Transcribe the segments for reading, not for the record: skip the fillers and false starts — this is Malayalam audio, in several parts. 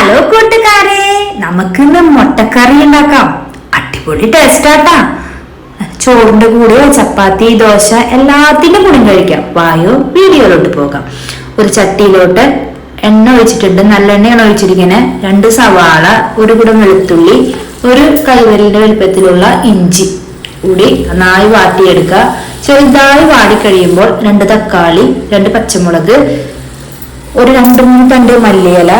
ഹലോ കൂട്ടുകാരെ, നമുക്കിന്ന് മുട്ടക്കറി ഉണ്ടാക്കാം. അടിപൊളി ടേസ്റ്റ് ആട്ടാ. ചോറിന്റെ കൂടെയോ ചപ്പാത്തി, ദോശ എല്ലാത്തിന്റെ കൂടെയും കഴിക്കാം. വായോ വീഡിയോയിലോട്ട് പോകാം. ഒരു ചട്ടിയിലോട്ട് എണ്ണ ഒഴിച്ചിട്ടുണ്ട്. നല്ലെണ്ണയാണ് ഒഴിച്ചിരിക്കുന്നത്. 2 സവാള, 1 കുടം വെളുത്തുള്ളി, 1 കൈവിരലിന്റെ വലുപ്പത്തിലുള്ള ഇഞ്ചി കൂടി നന്നായി വാട്ടിയെടുക്കുക. ചെറുതായി വാടിക്കഴിയുമ്പോൾ 2 തക്കാളി, 2 പച്ചമുളക്, ഒരു 2-3 തണ്ട് മല്ലിയില,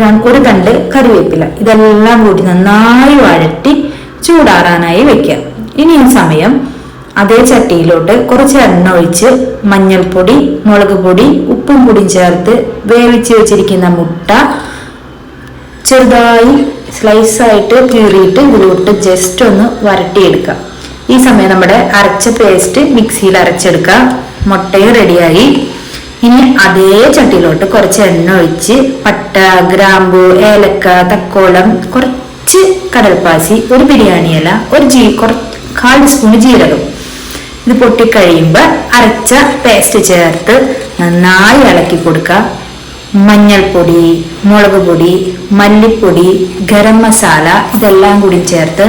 1 തണ്ട് കറിവേപ്പില, ഇതെല്ലാം കൂടി നന്നായി വഴറ്റി ചൂടാറാനായി വെക്കാം. ഇനി ഈ സമയം അതേ ചട്ടിയിലോട്ട് കുറച്ച് എണ്ണ ഒഴിച്ച് മഞ്ഞൾപ്പൊടി, മുളക് പൊടി, ഉപ്പും പൊടിയും ചേർത്ത് വേവിച്ച് വെച്ചിരിക്കുന്ന മുട്ട ചെറുതായി സ്ലൈസായിട്ട് കീറിയിട്ട് ഇതിലോട്ട് ജസ്റ്റ് ഒന്ന് വരട്ടിയെടുക്കാം. ഈ സമയം നമ്മുടെ അരച്ച പേസ്റ്റ് മിക്സിയിൽ അരച്ചെടുക്കാം. മുട്ടയും റെഡിയായി. ഇനി അതേ ചട്ടിയിലോട്ട് കുറച്ച് എണ്ണ ഒഴിച്ച് പട്ട, ഗ്രാമ്പു, ഏലക്ക, തക്കോലം, കുറച്ച് കടൽപ്പാസി, 1 ബിരിയാണി ഇല, 1 സ്പൂൺ ജീരകം, ഇത് പൊട്ടിക്കഴിയുമ്പോൾ അരച്ച പേസ്റ്റ് ചേർത്ത് നന്നായി ഇളക്കി കൊടുക്കുക. മഞ്ഞൾപ്പൊടി, മുളക് പൊടി, മല്ലിപ്പൊടി, ഗരം മസാല ഇതെല്ലാം കൂടി ചേർത്ത്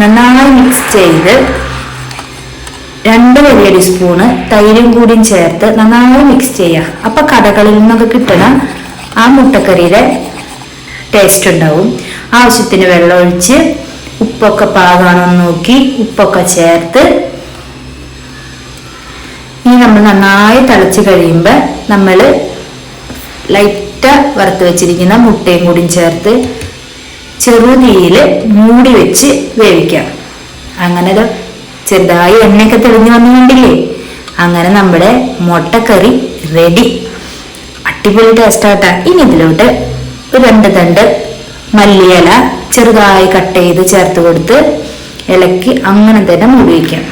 നന്നായി മിക്സ് ചെയ്ത് 2 വലിയ ടീസ്പൂണ് തൈരും കൂടി ചേർത്ത് നന്നായി മിക്സ് ചെയ്യുക. അപ്പൊ കടകളിൽ നിന്നൊക്കെ കിട്ടണ ആ മുട്ടക്കറിയുടെ ടേസ്റ്റ് ഉണ്ടാവും. ആവശ്യത്തിന് വെള്ളം ഒഴിച്ച് ഉപ്പൊക്കെ പാകമാണോ നോക്കി ഉപ്പൊക്കെ ചേർത്ത് ഇനി നമ്മൾ നന്നായി തിളച്ച് കഴിയുമ്പോൾ നമ്മൾ ലൈറ്റ് വറുത്ത് വെച്ചിരിക്കുന്ന മുട്ടയും കൂടി ചേർത്ത് ചെറുതീയിൽ മൂടി വെച്ച് വേവിക്കാം. അങ്ങനെ ചെറുതായി എണ്ണയൊക്കെ തെളിഞ്ഞു വന്നുകൊണ്ടില്ലേ, അങ്ങനെ നമ്മുടെ മുട്ടക്കറി റെഡി. അടിപൊളി ടേസ്റ്റ് ആട്ടാ. ഇനി ഇതിലോട്ട് 2 തണ്ട് മല്ലിയില ചെറുതായി കട്ട് ചെയ്ത് ചേർത്ത് കൊടുത്ത് ഇളക്കി അങ്ങനെ തന്നെ മൂടി വയ്ക്കാം.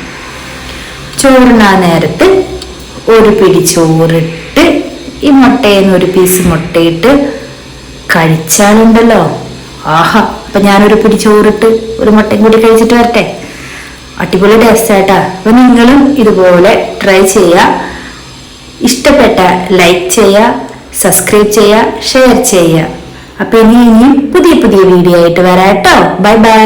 ചോറിനാ നേരത്ത് 1 പിടി ചോറിട്ട് ഈ മുട്ടയെന്ന് 1 പീസ് മുട്ടയിട്ട് കഴിച്ചാലുണ്ടല്ലോ, ആഹാ. അപ്പൊ ഞാനൊരു പിടി ചോറിട്ട് 1 മുട്ടയും കൂടി കഴിച്ചിട്ട് വരട്ടെ. അടിപൊളി ടേസ്റ്റ് ആട്ടാ. അപ്പൊ നിങ്ങളും ഇതുപോലെ ട്രൈ ചെയ്യുക. ഇഷ്ടപ്പെട്ട ലൈക്ക് ചെയ്യുക, സബ്സ്ക്രൈബ് ചെയ്യുക, ഷെയർ ചെയ്യുക. അപ്പൊ ഇനി പുതിയ വീഡിയോ ആയിട്ട് വരാം കേട്ടോ. Bye bye.